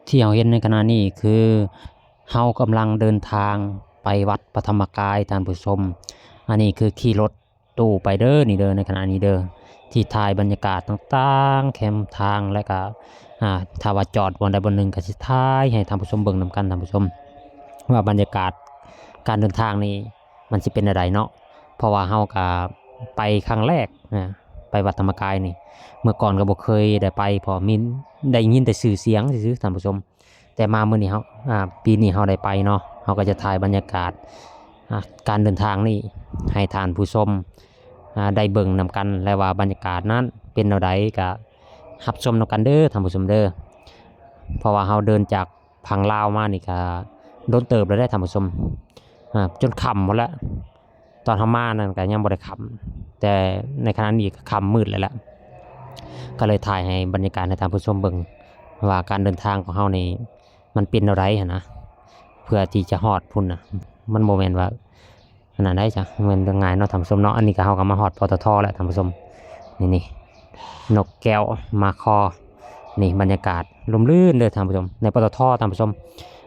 ที่เราเห็นในขณะนี้คือเฮากำลังเดินทางไปวัดพระธรรมกายท่านผู้ชมอันนี้คือขี่รถตู้ไปเด้อนี่เด้อในขณะนี้เด้อที่ถ่ายบรรยากาศต่างๆแคมทางและก็ถ้าว่าจอดบนใดบนหนึ่งก็สิถ่ายให้ท่านผู้ชมเบิ่งนำกันท่านผู้ชมว่าบรรยากาศการเดินทางนี่มันสิเป็นอะไรเนาะเพราะว่าเฮาก็ไปครั้งแรกนะไปวัดธรรมกายนี่เมื่อก่อนก็บ่เคยได้ไปพอมีได้ยินแต่ชื่อเสียงซื่อๆท่านผู้ชมแต่มามื้อนี้เฮาปีนี้เฮาได้ไปเนาะเฮาก็จะถ่ายบรรยากาศการเดินทางนี่ให้ท่านผู้ชมได้เบิ่งนำกันและว่าบรรยากาศนั้นเป็นแนวใดก็รับชมนำกันเด้อท่านผู้ชมเด้อเพราะว่าเฮาเดินจากพังลาวมานี่ก็โดนเติบแล้วได้ท่านผู้ชมจนค่ำหมดแล้วตอนเฮามานั่นก็ยังบ่ได้ค่ำแต่ในขณะนี้ก็ค่ำมืดแล้วล่ะก็เลยถ่ายให้บรรยากาศให้ท่านผู้ชมเบิ่งว่าการเดินทางของเฮานี่มันเป็นแนวใดหั่นนะเพื่อที่จะฮอดพุ่นน่ะมันบ่แม่นว่าขนาดได้จ้ะมันเรื่องง่ายเนาะท่านผู้ชมเนาะอันนี้ก็เฮาก็มาฮอดปตทแล้วท่านผู้ชมนี่นกแก้วมาคอนี่บรรยากาศลมลื่นเด้อท่านผู้ชมในปตทท่านผู้ชม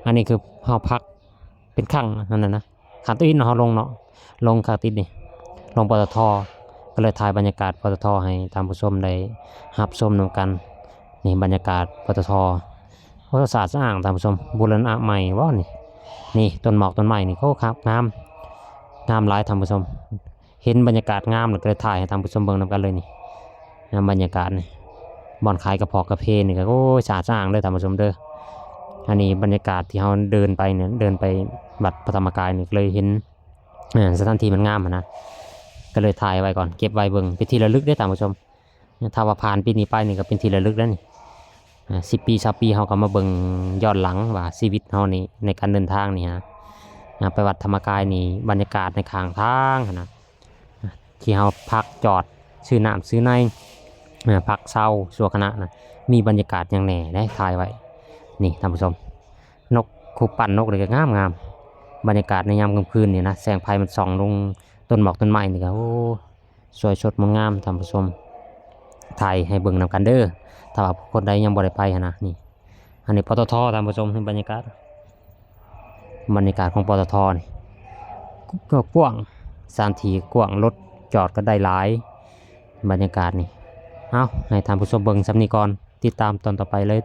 อันนี้คือเฮาพักเป็นครั้งนั่นน่ะนะขันตีนเฮาลงเนาะลงขันตีนนี่ลงปตทก็เลยถ่ายบรรยากาศปตทให้ท่านผู้ชมได้รับชมนำกันนี่บรรยากาศปตทวัดศาสตร์สร้างท่านผู้ชมบูรณะใหม่ว่านี่ต้นหมอกต้นไม้นี่เขาครับงามหลายท่านผู้ชมเห็นบรรยากาศงามเลยก็เลยถ่ายให้ท่านผู้ชมเบิ่งนำกันเลยนี่บรรยากาศนี่บ่อนขายกระเพาะกระเพนี่ก็โอ้ศาสตร์สร้างเลยท่านผู้ชมเด้ออันนี้บรรยากาศที่เราเดินไปเนี่ยเดินไปวัดพระธรรมกายนี่เลยเห็นสถานที่มันงามนะก็เลยถ่ายไว้ก่อนเก็บไว้เบิ่งเป็นที่ระลึกได้ท่านผู้ชมถ้าว่าผ่านปีนี้ไปนี่ก็เป็นที่ระลึกแล้วนี่10 ปี20 ปีเขาก็มาเบิ่งย้อนหลังว่าชีวิตเขานี่ในการเดินทางนี่ฮะไปวัดธรรมกายนี่บรรยากาศในข้างทางนะที่เขาพักจอดซื้อน้ำซื้อในพักเช้าสัวคณะนะมีบรรยากาศอย่างแหน่ได้ถ่ายไว้นี่ท่านผู้ชมนกคูปั่นนกเลยก็งามบรรยากาศในยามกลางคืนนี่นะแสงไฟมันส่องลงต้นหมอกต้นไม้นี่ก็โอ้สวยสดงามท่านผู้ชมถ่ายให้เบิ่งนำกันเด้อถ้าว่าคนใดยังบ่ได้ไปนะนี่อันนี้ปตทท่านผู้ชมบรรยากาศของปตทนี่ก็กว้างสถานที่กว้างรถจอดก็ได้หลายบรรยากาศนี่เอาให้ท่านผู้ชมเบิ่งสำนีก่อนติดตามตอนต่อไปเลย